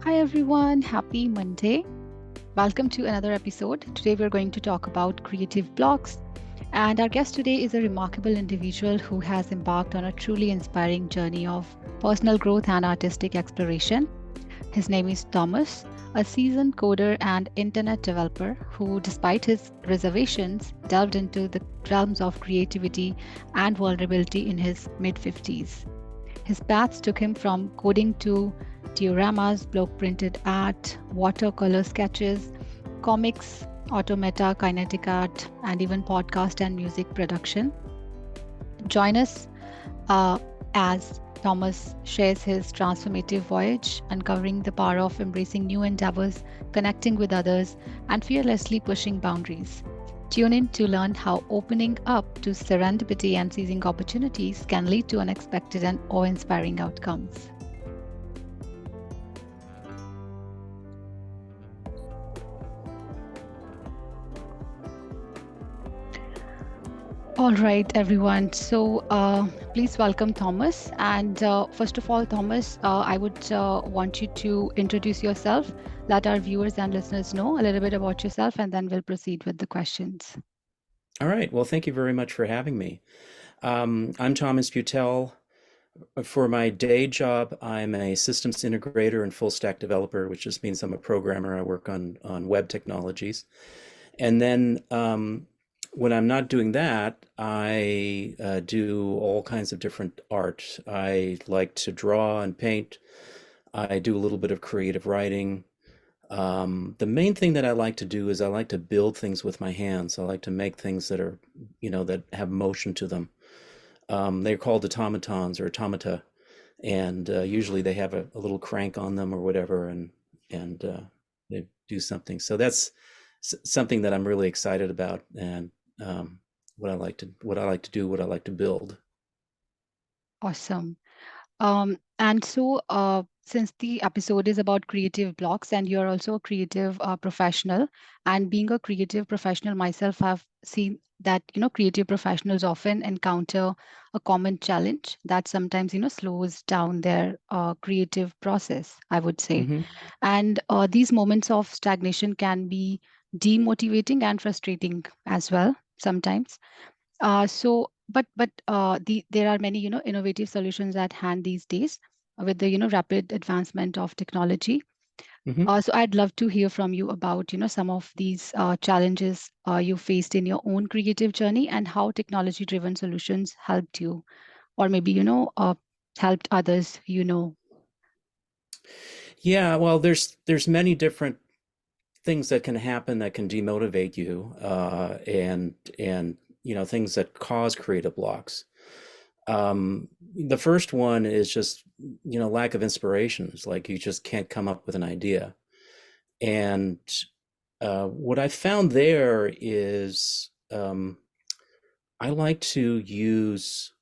Hi everyone, happy Monday. Welcome to another episode. Today we're going to talk about creative blocks. And our guest today is a remarkable individual who has embarked on a truly inspiring journey of personal growth and artistic exploration. His name is Thomas, a seasoned coder and internet developer who, despite his reservations, delved into the realms of creativity and vulnerability in his mid 50s. His paths took him from coding to dioramas, block printed art, watercolor sketches, comics, automata, kinetic art, and even podcast and music production. Join us uh, as Thomas shares his transformative voyage, uncovering the power of embracing new endeavors, connecting with others, and fearlessly pushing boundaries. Tune in to learn how opening up to serendipity and seizing opportunities can lead to unexpected and awe inspiring outcomes. All right, everyone. Please welcome Thomas. And first of all, Thomas, I would want you to introduce yourself, let our viewers and listeners know a little bit about yourself, and then we'll proceed with the questions. All right. Well, thank you very much for having me. I'm Thomas Beutel. For my day job, I'm a systems integrator and full stack developer, which just means I'm a programmer. I work on web technologies. And then when I'm not doing that, I do all kinds of different art. I like to draw and paint. I do a little bit of creative writing. The main thing that I like to do is I like to build things with my hands. I like to make things that are, that have motion to them. They're called automatons or automata, and usually they have a little crank on them or whatever, and they do something. So that's something that I'm really excited about, and what I like to do, what I like to build. Awesome. Since the episode is about creative blocks, and you're also a creative professional, and being a creative professional myself, I've seen that creative professionals often encounter a common challenge that sometimes slows down their creative process, I would say. Hmm. And these moments of stagnation can be demotivating and frustrating as well sometimes. There are many innovative solutions at hand these days with the rapid advancement of technology. Hmm. So I'd love to hear from you about some of these challenges you faced in your own creative journey and how technology-driven solutions helped you, or maybe helped others. Yeah, well, there's many different things that can happen that can demotivate you, and things that cause creative blocks. The first one is just lack of inspiration. It's like you just can't come up with an idea. And what I found there is I like to use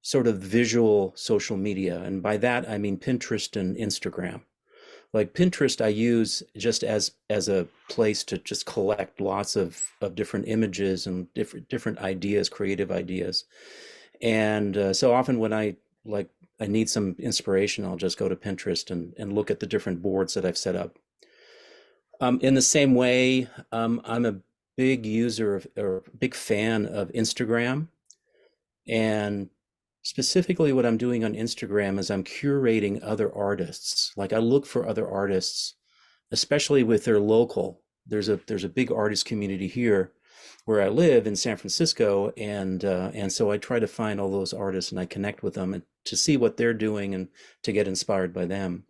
sort of visual social media, and by that I mean Pinterest and Instagram. Like Pinterest, I use just as a place to just collect lots of different images and different ideas, creative ideas. And so often when I need some inspiration, I'll just go to Pinterest and look at the different boards that I've set up. In the same way, I'm a big user of or big fan of Instagram. And specifically, what I'm doing on Instagram is I'm curating other artists. Like I look for other artists, especially with their local. There's a big artist community here where I live in San Francisco, and so I try to find all those artists and I connect with them and to see what they're doing and to get inspired by them.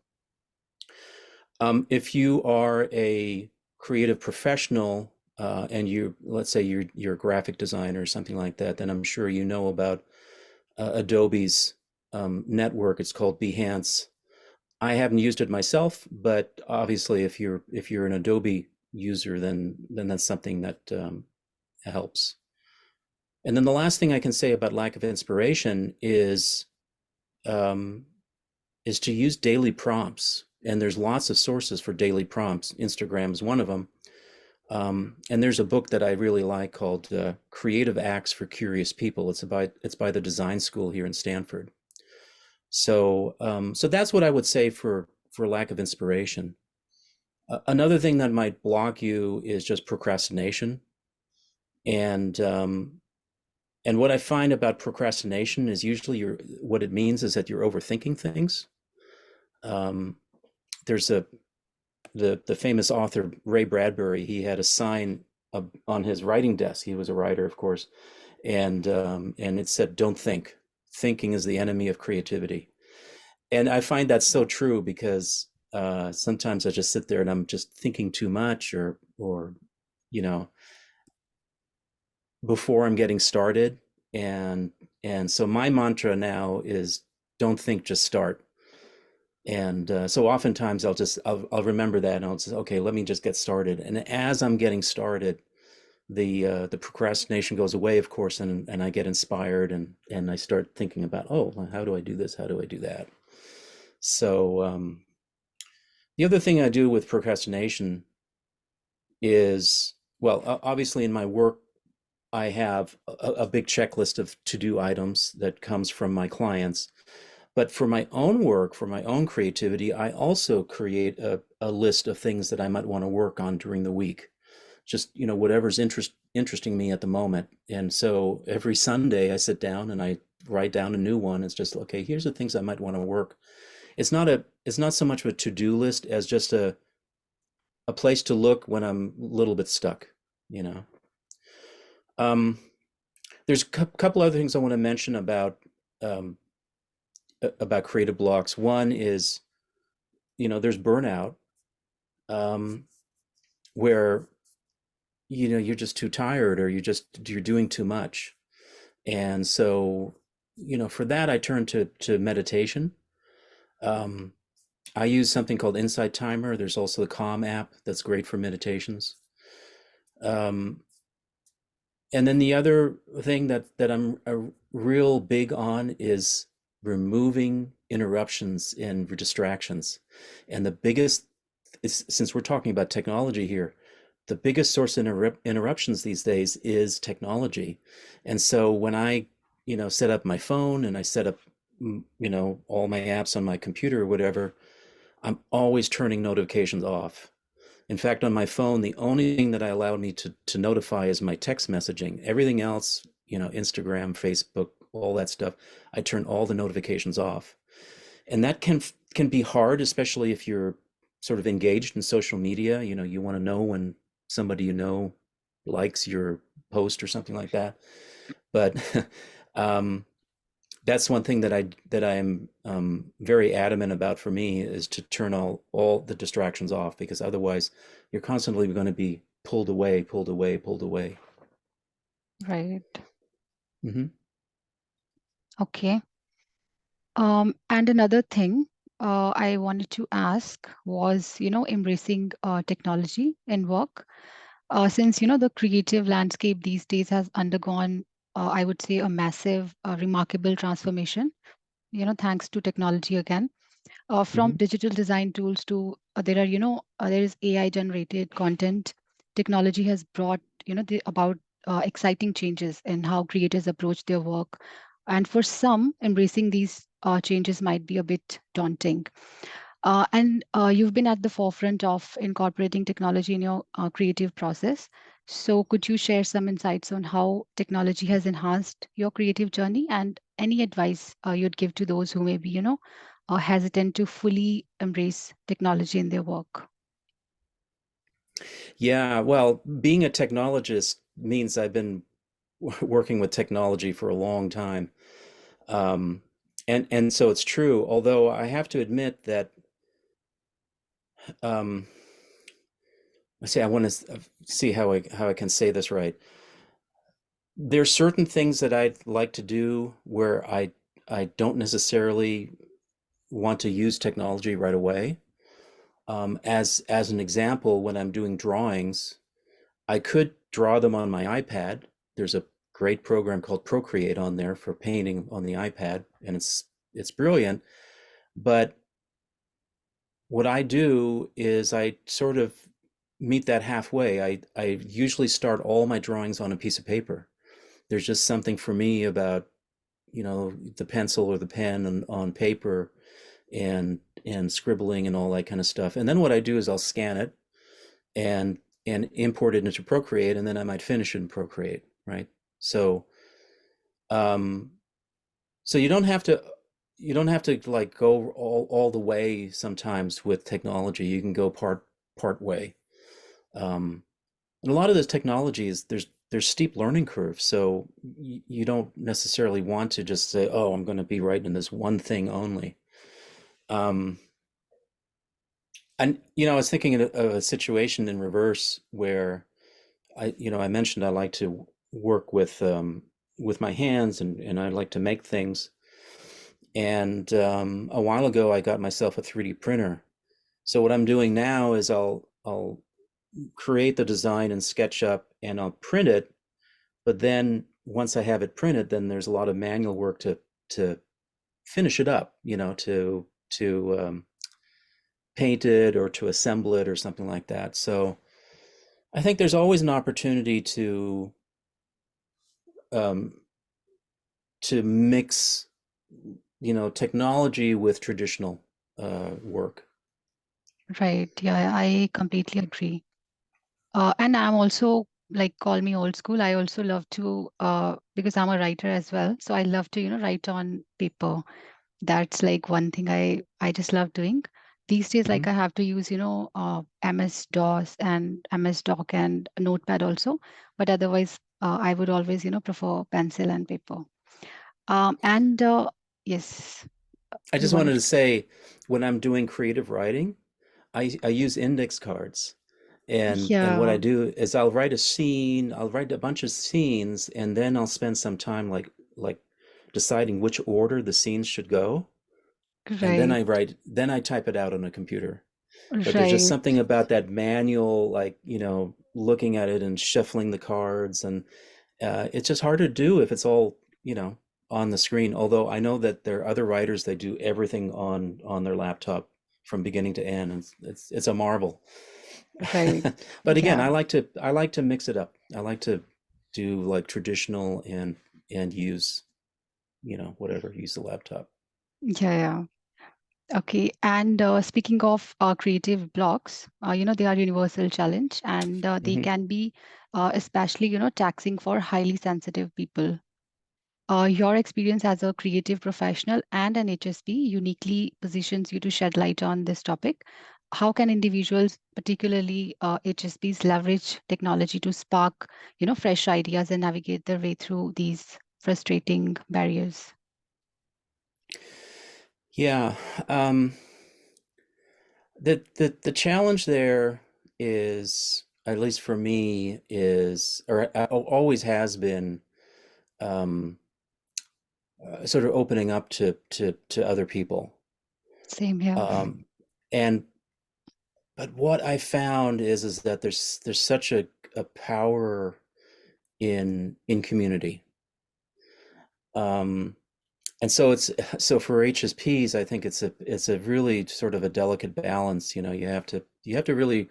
If you are a creative professional, and let's say you're a graphic designer or something like that, then I'm sure you know about Adobe's network. It's called Behance. I haven't used it myself, but obviously, if you're an Adobe user, then that's something that helps. And then the last thing I can say about lack of inspiration um, is to use daily prompts. And there's lots of sources for daily prompts. Instagram is one of them. And there's a book that I really like called Creative Acts for Curious People. It's by the design school here in Stanford. So that's what I would say for lack of inspiration. Another thing that might block you is just procrastination. And what I find about procrastination is usually what it means is that you're overthinking things. Um, there's the famous author Ray Bradbury. He had a sign on his writing desk. He was a writer, of course, and it said, "Don't think. Thinking is the enemy of creativity." And I find that so true because sometimes I just sit there and I'm just thinking too much, or you know, before I'm getting started. And so my mantra now is don't think, just start. And so oftentimes I'll remember that and I'll say, okay, let me just get started. And as I'm getting started, the procrastination goes away, of course, and I get inspired and I start thinking about, oh, well, how do I do this? How do I do that? So the other thing I do with procrastination is, well, obviously in my work, I have a big checklist of to-do items that comes from my clients. But for my own work, for my own creativity, I also create a list of things that I might want to work on during the week. Just, whatever's interesting me at the moment. And so every Sunday I sit down and I write down a new one. It's just, okay, here's the things I might want to work. It's not so much of a to-do list as just a place to look when I'm a little bit stuck, you know. There's a couple other things I want to mention um, about creative blocks. One is, there's burnout, where, you're just too tired, or you're doing too much. And so, for that, I turn to meditation. Um, I use something called Insight Timer. There's also the Calm app that's great for meditations. Um, and then the other thing that I'm real big on is removing interruptions and distractions. And the biggest is, since we're talking about technology here, the biggest source of interruptions these days is technology. And so when I, set up my phone and I set up, all my apps on my computer or whatever, I'm always turning notifications off. In fact, on my phone, the only thing that I allow me to notify is my text messaging. Everything else, Instagram, Facebook, all that stuff, I turn all the notifications off. And that can be hard, especially if you're sort of engaged in social media. You want to know when somebody likes your post or something like that. But um, that's one thing that I am very adamant about for me, is to turn all the distractions off, because otherwise you're constantly going to be pulled away, pulled away, pulled away. Right. Hmm. Okay. And another thing I wanted to ask was, embracing technology in work. Since, the creative landscape these days has undergone, I would say, a massive, remarkable transformation, thanks to technology again. From Hmm. digital design tools to there is AI generated content. Technology has brought about exciting changes in how creators approach their work, and for some, embracing these changes might be a bit daunting. And you've been at the forefront of incorporating technology in your creative process. So, could you share some insights on how technology has enhanced your creative journey, and any advice you'd give to those who may be, hesitant to fully embrace technology in their work? Yeah, well, being a technologist means I've been working with technology for a long time. Um, and so it's true, although I have to admit that, um, I want to see how I can say this right. There's certain things that I'd like to do where I don't necessarily want to use technology right away. As an example, when I'm doing drawings, I could draw them on my iPad. There's a great program called Procreate on there for painting on the iPad, and it's brilliant. But what I do is I sort of meet that halfway. I usually start all my drawings on a piece of paper. There's just something for me about, the pencil or the pen on paper and scribbling and all that kind of stuff. And then what I do is I'll scan it and import it into Procreate, and then I might finish it in Procreate, right? So um, so you don't have to like go all the way sometimes with technology. You can go part way. Um, and a lot of this technology is there's steep learning curves, so you don't necessarily want to just say, "Oh, I'm going to be right in this one thing only." Um, and I was thinking of a situation in reverse where I mentioned I like to work with my hands and I like to make things. And a while ago, I got myself a 3D printer. So what I'm doing now is I'll create the design in SketchUp and I'll print it. But then once I have it printed, then there's a lot of manual work to finish it up, to paint it or to assemble it or something like that. So I think there's always an opportunity um, to mix, technology with traditional work. Right. Yeah, I completely agree. And I'm also like call me old school. I also love to because I'm a writer as well. So I love to, write on paper. That's like one thing I just love doing. These days, Hmm. like I have to use, MS DOS and MS Doc and Notepad also. But otherwise, I would always, prefer pencil and paper. And yes, I you just wanted wanted to. to say, when I'm doing creative writing, I use index cards. And what I Yeah, do is I'll write a bunch of scenes, and then I'll spend some time like deciding which order the scenes should go. And right, then I type it out on a computer. But there's just right, something about that manual, like, looking at it and shuffling the cards, and it's just hard to do if it's all, on the screen. Although I know that there are other writers that do everything on their laptop from beginning to end, and it's a marvel. right. But again, Yeah, I like to mix it up. I like to do like traditional and use, whatever, use the laptop. yeah, yeah. Okay, and speaking of creative blocks, they are universal challenge, and they Hmm. can be especially, taxing for highly sensitive people. Your experience as a creative professional and an HSP uniquely positions you to shed light on this topic. How can individuals, particularly HSPs, leverage technology to spark, fresh ideas and navigate their way through these frustrating barriers? Yeah. Um, the challenge there is, at least for me, is, or always has been, um, sort of opening up to other people. Same here. Um, and but what I found is that there's such a power in community. Um, and so so for HSPs, I think it's a really sort of a delicate balance. You have to really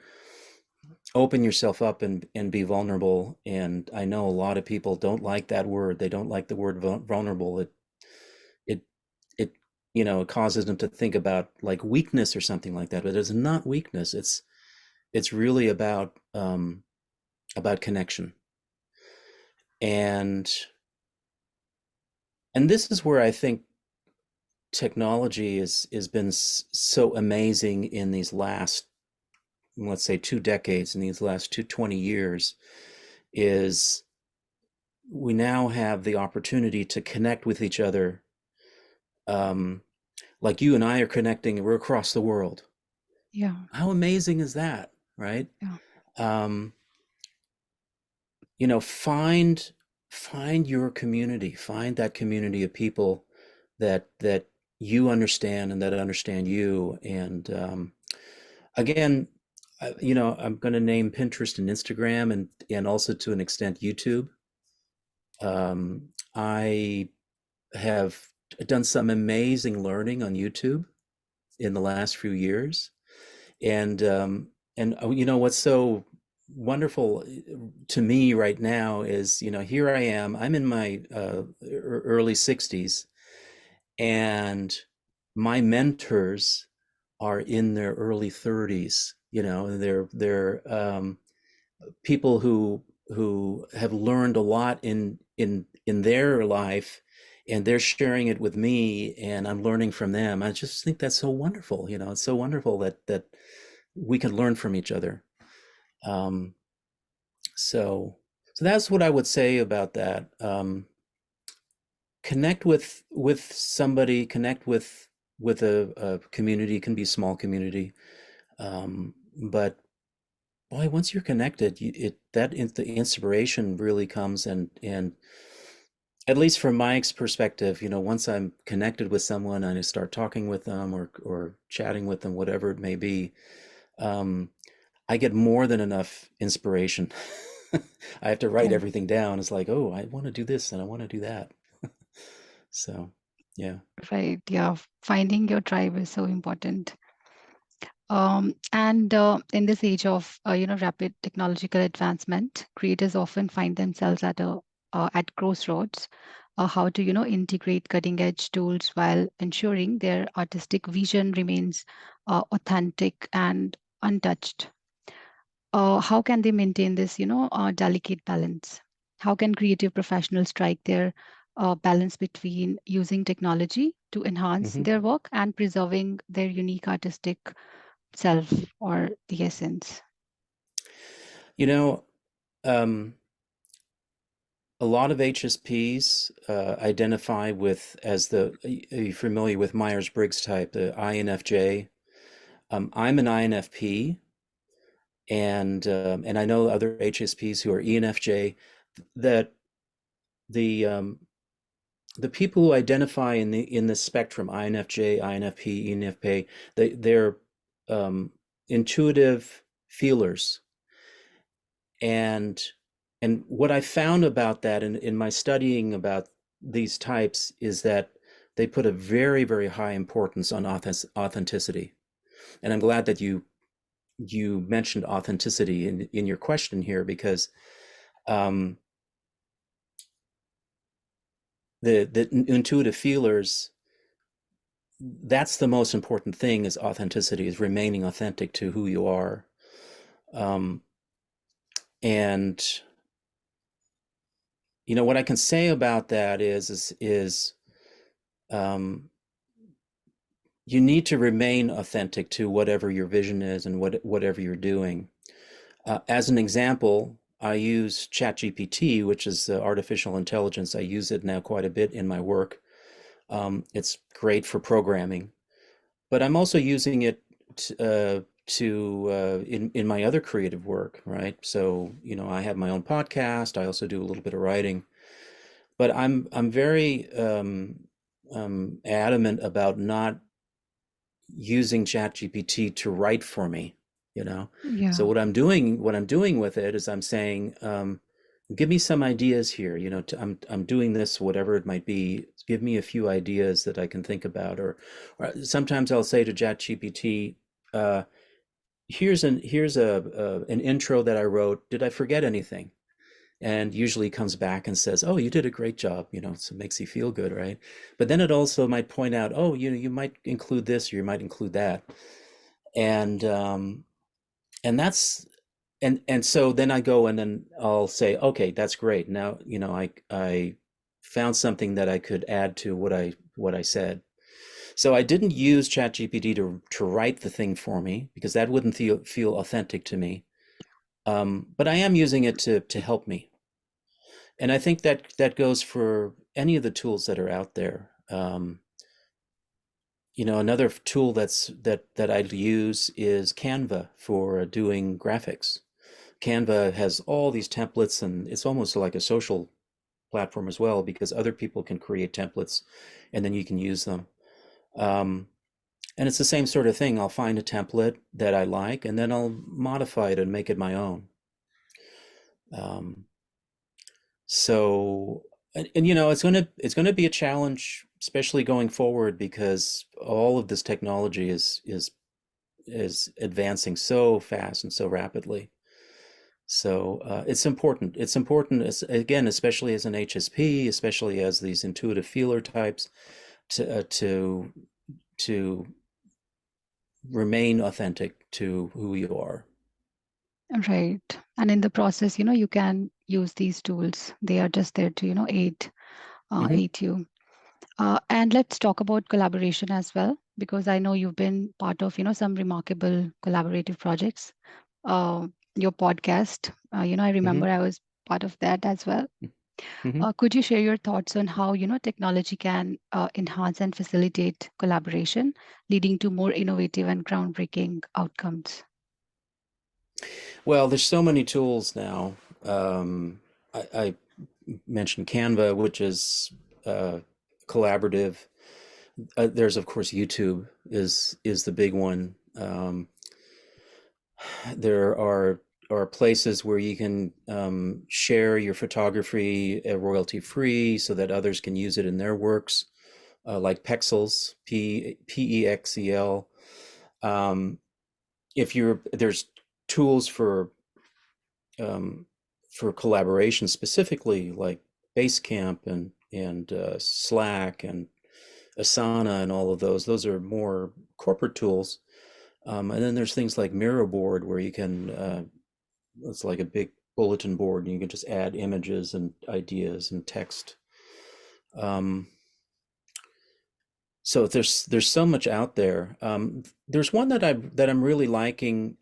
open yourself up and be vulnerable. And I know a lot of people don't like that word. They don't like the word vulnerable. It it it causes them to think about like weakness or something like that. But it's not weakness. It's really about connection. And this is where I think technology has been so amazing in these last, let's say, 2 decades, in these last 20 years, is we now have the opportunity to connect with each other, um, like you and I are connecting, and we're across the world. Yeah, How amazing is that, right? yeah, Um, find your community, find that community of people that you understand and that understand you. And again, I'm going to name Pinterest and Instagram, and also to an extent YouTube. I have done some amazing learning on YouTube in the last few years, and what's so wonderful to me right now is, here I am. I'm in my early 60s, and my mentors are in their early 30s. They're people who have learned a lot in their life, and they're sharing it with me, and I'm learning from them. I just think that's so wonderful. It's so wonderful that we can learn from each other. Um, so so that's what I would say about that. Connect with somebody, connect with a community. It can be a small community, but boy, once you're connected, the inspiration really comes, and at least from my perspective, once I'm connected with someone and I start talking with them or chatting with them, whatever it may be, um, I get more than enough inspiration. I have to write Yeah. everything down. It's like, oh, I want to do this and I want to do that. So, yeah. Right. Yeah. Finding your tribe is so important. And in this age of rapid technological advancement, creators often find themselves at crossroads. How to integrate cutting edge tools while ensuring their artistic vision remains authentic and untouched. How can they maintain this delicate balance? How can creative professionals strike their balance between using technology to enhance hmm their work and preserving their unique artistic self or the essence? You know, um, a lot of HSPs identify with as are you familiar with Myers-Briggs type, the INFJ? I'm an INFP, and I know other HSPs who are ENFJ. That the the people who identify in the spectrum, INFJ, INFP, ENFP, they're um, intuitive feelers. And and what I found about that in my studying about these types is that they put a very, very high importance on authenticity. And I'm glad that you mentioned authenticity in your question here, because um, the intuitive feelers, that's the most important thing, is authenticity, is remaining authentic to who you are. Um, and what I can say about that is um, you need to remain authentic to whatever your vision is and whatever you're doing. As an example, I use ChatGPT, which is artificial intelligence. I use it now quite a bit in my work. It's great for programming, but I'm also using it in my other creative work, right? So, I have my own podcast. I also do a little bit of writing, but I'm very adamant about not using ChatGPT to write for me, you know. So Yeah. what I'm doing with it is I'm saying, give me some ideas here. I'm doing this, whatever it might be. Give me a few ideas that I can think about, or sometimes I'll say to ChatGPT, uh, here's an intro that I wrote. Did I forget anything? And usually comes back and says, "Oh, you did a great job." So it makes you feel good, right? But then it also might point out, "Oh, you might include this, or you might include that," and and so then I go and then I'll say, "Okay, that's great. Now, I found something that I could add to what I said." So I didn't use ChatGPT to write the thing for me, because that wouldn't feel authentic to me. But I am using it to help me. And I think that goes for any of the tools that are out there. Another tool that I use is Canva for doing graphics. Canva has all these templates, and it's almost like a social platform as well, because other people can create templates, and then you can use them. Um, and it's the same sort of thing. I'll find a template that I like, and then I'll modify it and make it my own. Um, So, and it's gonna be a challenge, especially going forward, because all of this technology is advancing so fast and so rapidly. So it's important. It's important, again, especially as an HSP, especially as these intuitive feeler types, to to remain authentic to who you are. Right. And in the process, you can use these tools. They are just there to, Hmm. aid you. And let's talk about collaboration as well, because I know you've been part of, some remarkable collaborative projects. Uh, your podcast, I remember Hmm. I was part of that as well. Hmm. Could you share your thoughts on how, technology can enhance and facilitate collaboration, leading to more innovative and groundbreaking outcomes? Well, there's so many tools now. I mentioned Canva, which is uh, collaborative. There's of course YouTube is the big one. There are places where you can share your photography royalty free so that others can use it in their works, like Pexels, Pexel. Um, if you're there's tools um, for collaboration specifically, like Basecamp and Slack and Asana and all of those. Those are more corporate tools. And then there's things like Miraboard where you can it's like a big bulletin board and you can just add images and ideas and text. Um, so there's so much out there. There's one that I'm really liking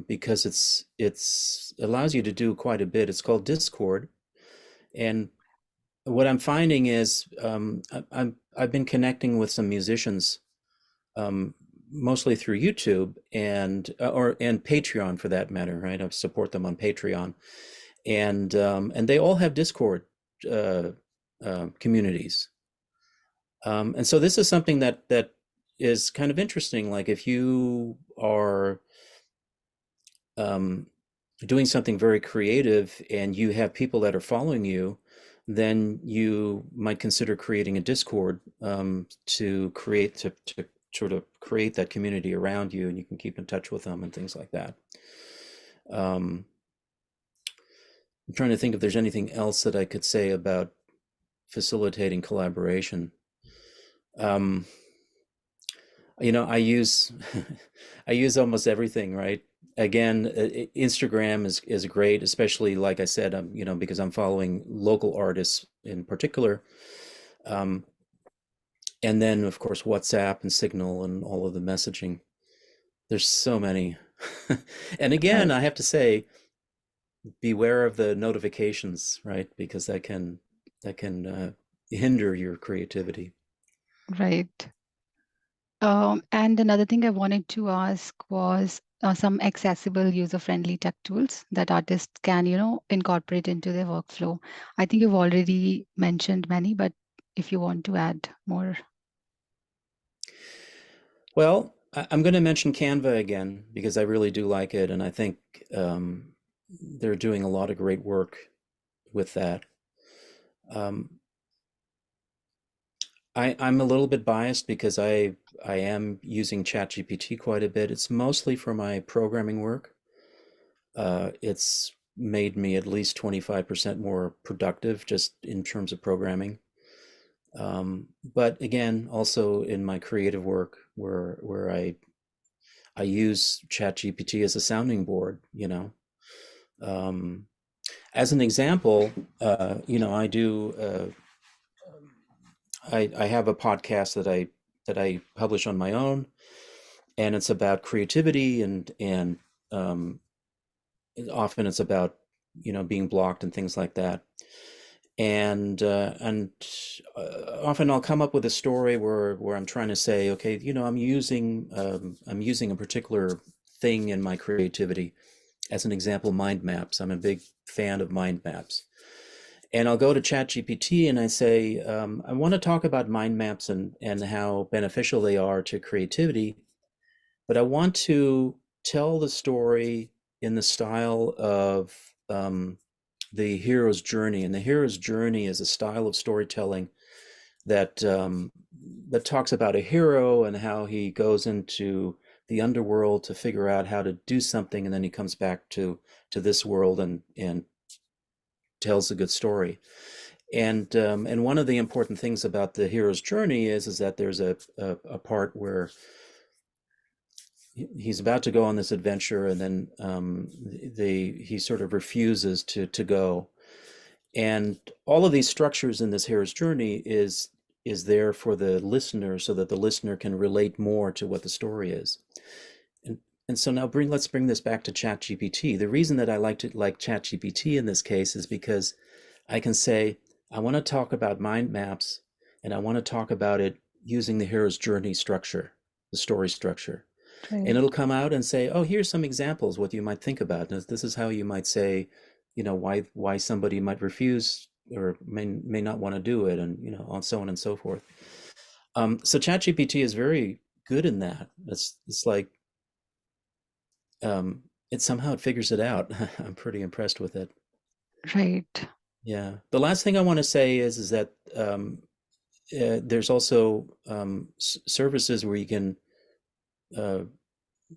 because it's allows you to do quite a bit. It's called Discord, and what I'm finding is I've been connecting with some musicians, um, mostly through YouTube and Patreon for that matter, right? I support them on Patreon, and they all have Discord uh, communities. And so this is something that is kind of interesting. Like if you are um, doing something very creative and you have people that are following you, then you might consider creating a Discord to sort of create that community around you, and you can keep in touch with them and things like that. Um, I'm trying to think if there's anything else that I could say about facilitating collaboration. Um, I use I use almost everything, right? Again, Instagram is great, especially like I said, because I'm following local artists in particular. Um, and then of course WhatsApp and Signal and all of the messaging. There's so many. And again, Right. I have to say, beware of the notifications, right? Because that can hinder your creativity. Right. And another thing I wanted to ask was some accessible, user-friendly tech tools that artists can, incorporate into their workflow. I think you've already mentioned many, but if you want to add more. Well, I'm going to mention Canva again because I really do like it, and I think they're doing a lot of great work with that. Um, I'm a little bit biased because I am using ChatGPT quite a bit. It's mostly for my programming work. It's made me at least 25% more productive just in terms of programming. But again, also in my creative work where I use ChatGPT as a sounding board, Um, as an example, I do I have a podcast that I publish on my own, and it's about creativity and um, often it's about being blocked and things like that. And often I'll come up with a story where I'm trying to say, okay, I'm using a particular thing in my creativity. As an example, mind maps. I'm a big fan of mind maps. And I'll go to ChatGPT and I say, I want to talk about mind maps and how beneficial they are to creativity, but I want to tell the story in the style of the hero's journey. And the hero's journey is a style of storytelling that that talks about a hero and how he goes into the underworld to figure out how to do something, and then he comes back to this world and tells a good story. And one of the important things about the hero's journey is that there's a part where he's about to go on this adventure, and then he sort of refuses to go. And all of these structures in this hero's journey is there for the listener, so that the listener can relate more to what the story is. And and so now let's bring this back to ChatGPT. The reason that I like ChatGPT in this case is because I can say, I want to talk about mind maps, and I want to talk about it using the hero's journey structure, the story structure. And Right. it'll come out and say, oh, here's some examples what you might think about. This is how you might say, why somebody might refuse or may not want to do it, and on so on and so forth. So ChatGPT is very good in that. It's like it somehow it figures it out. I'm pretty impressed with it. Right. Yeah. The last thing I want to say is that there's also services where you can uh,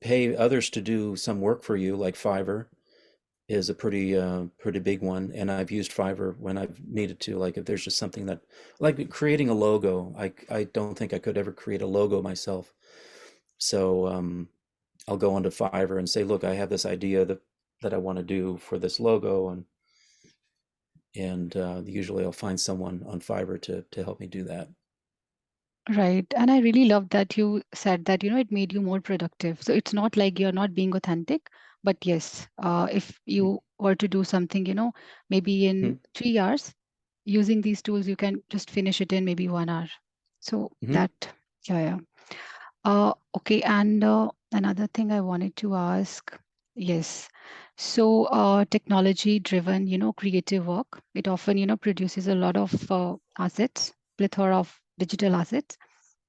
pay others to do some work for you, like Fiverr is a pretty big one, and I've used Fiverr when I've needed to. Like if there's just something that, like creating a logo, I don't think I could ever create a logo myself. So I'll go onto Fiverr and say, look, I have this idea that I want to do for this logo, and usually I'll find someone on Fiverr to help me do that. Right. And I really love that you said that, it made you more productive. So it's not like you're not being authentic, but yes, if you were to do something, maybe in Mm-hmm. 3 hours, using these tools, you can just finish it in maybe 1 hour. So Mm-hmm. that, yeah, yeah. Okay, and another thing I wanted to ask, yes. So, technology-driven, creative work, it often, produces a lot of assets, plethora of digital assets,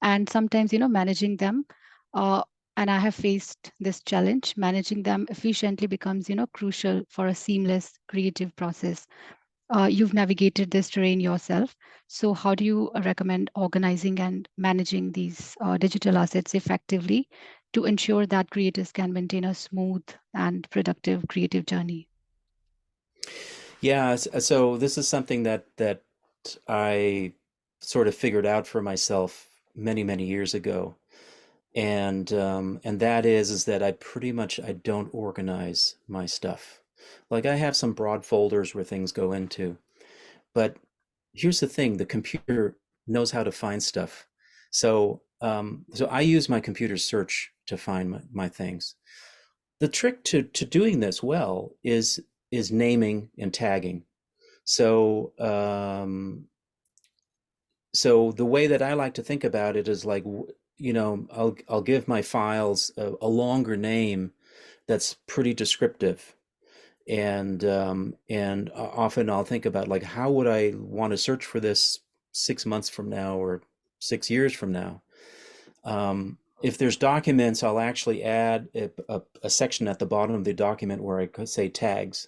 and sometimes, managing them. Uh, and I have faced this challenge. Managing them efficiently becomes, crucial for a seamless creative process. You've navigated this terrain yourself. So, how do you recommend organizing and managing these digital assets effectively to ensure that creators can maintain a smooth and productive creative journey? Yeah, so this is something that I sort of figured out for myself many years ago, and that is that I don't organize my stuff. Like I have some broad folders where things go into, but here's the thing: the computer knows how to find stuff. So I use my computer search to find my things. The trick to doing this well is naming and tagging. So, so the way that I like to think about it is like, I'll give my files a longer name that's pretty descriptive, and often I'll think about like, how would I want to search for this 6 months from now or 6 years from now? If there's documents, I'll actually add a section at the bottom of the document where I could say tags,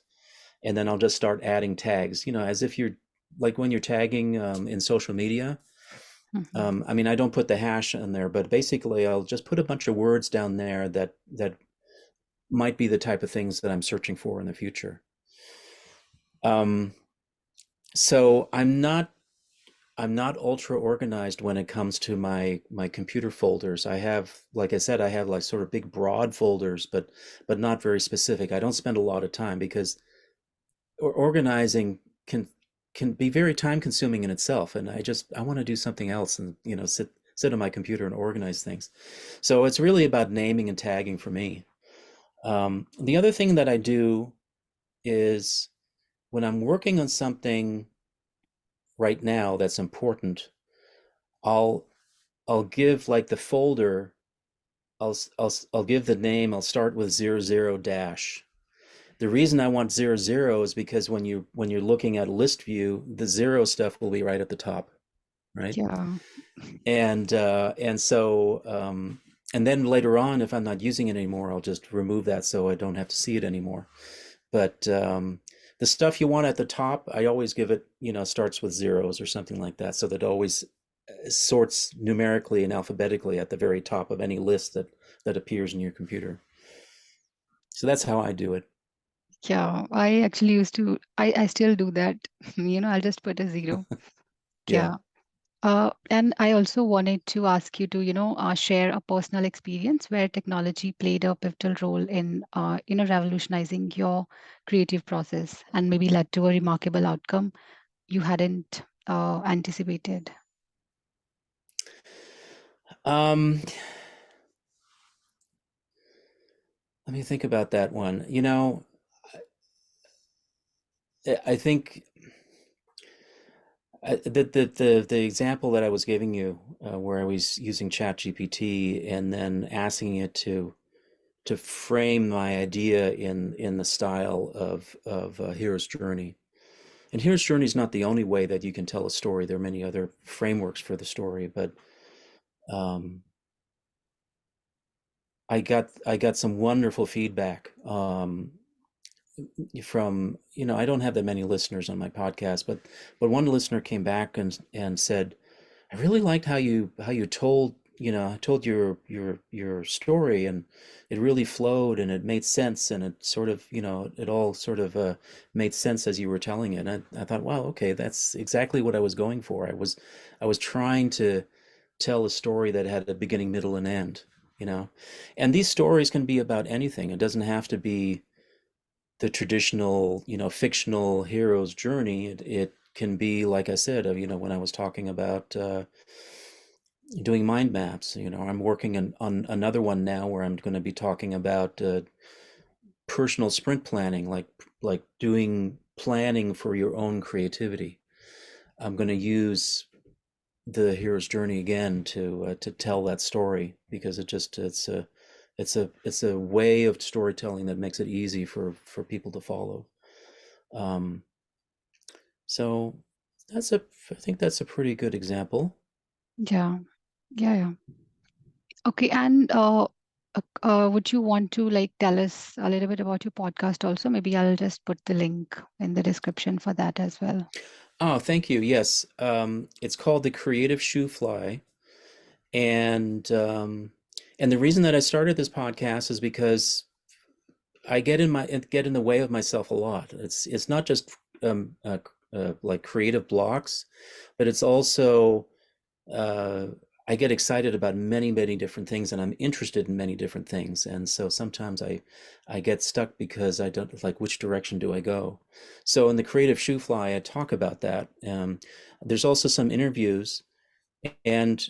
and then I'll just start adding tags, as if you're like when you're tagging in social media. Mhm. I mean, I don't put the hash in there, but basically I'll just put a bunch of words down there that might be the type of things that I'm searching for in the future. Um, so I'm not ultra organized when it comes to my computer folders. I have, like I said, I have like sort of big broad folders, but not very specific. I don't spend a lot of time because organizing can be very time consuming in itself, and I want to do something else, and sit on my computer and organize things. So it's really about naming and tagging for me. The other thing that I do is when I'm working on something right now that's important, I'll I'll give like the folder. I'll give the name. I'll start with 00 dash. The reason I want 00 is because when you're looking at list view, the zero stuff will be right at the top, right? Yeah. And then later on, if I'm not using it anymore, I'll just remove that so I don't have to see it anymore. But the stuff you want at the top, I always give it, starts with zeros or something like that, so that it always sorts numerically and alphabetically at the very top of any list that appears in your computer. So that's how I do it. Yeah, I actually used to, I still do that. I'll just put a zero. Yeah. Yeah. And I also wanted to ask you to, share a personal experience where technology played a pivotal role in, revolutionizing your creative process and maybe led to a remarkable outcome you hadn't anticipated. Um, Let me think about that one. I think the example that I was giving you, where I was using ChatGPT and then asking it to frame my idea in the style of Hero's Journey. And Hero's Journey is not the only way that you can tell a story. There are many other frameworks for the story, but um, I got some wonderful feedback from, I don't have that many listeners on my podcast, but one listener came back and said, I really liked how you told your story, and it really flowed and it made sense, and it sort of, it all sort of made sense as you were telling it. And I thought, wow, okay, that's exactly what I was going for. I was trying to tell a story that had a beginning, middle, and end, you know. And these stories can be about anything. It doesn't have to be the traditional, fictional hero's journey. It can be, like I said, when I was talking about doing mind maps. I'm working on another one now where I'm going to be talking about personal sprint planning, like doing planning for your own creativity. I'm going to use the hero's journey again to tell that story, because it's a way of storytelling that makes it easy for people to follow. Um, so I think that's a pretty good example. Yeah, yeah, yeah. Okay, and would you want to like tell us a little bit about your podcast also? Maybe I'll just put the link in the description for that as well. Oh, thank you. Yes, it's called the Creative Shoofly, and the reason that I started this podcast is because I get in the way of myself a lot. It's not just like creative blocks, but it's also uh, I get excited about many, many different things, and I'm interested in many different things. And so sometimes I get stuck because I don't like, which direction do I go. So in the Creative Shoofly, I talk about that. There's also some interviews, and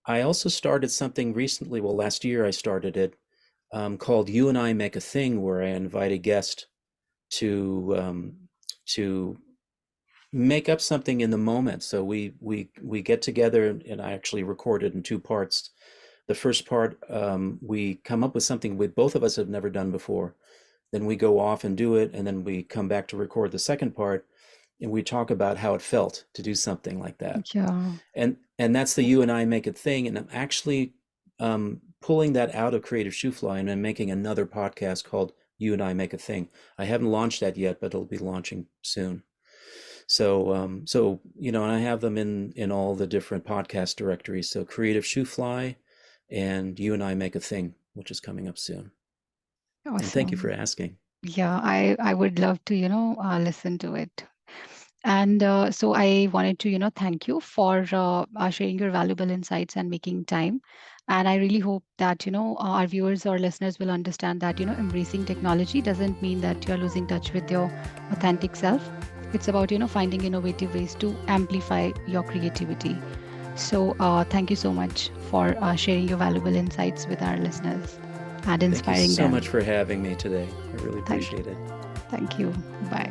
I also started something recently. Well, last year I started it, called "You and I Make a Thing," where I invite a guest to make up something in the moment. So we get together, and I actually record it in two parts. The first part, we come up with something we both of us have never done before. Then we go off and do it, and then we come back to record the second part, and we talk about how it felt to do something like that. Yeah, And that's the "You and I Make a Thing," and I'm actually pulling that out of Creative Shoofly, and I'm making another podcast called "You and I Make a Thing." I haven't launched that yet, but it'll be launching soon. So and I have them in all the different podcast directories. So Creative Shoofly and "You and I Make a Thing," which is coming up soon. And thank you for awesome. asking. Yeah, I would love to, listen to it. And so I wanted to, thank you for sharing your valuable insights and making time. And I really hope that, our viewers or listeners will understand that, embracing technology doesn't mean that you're losing touch with your authentic self. It's about, finding innovative ways to amplify your creativity. So thank you so much for sharing your valuable insights with our listeners and Thank you inspiring so them. much for having me today. I really Thank, appreciate it. thank you. Bye.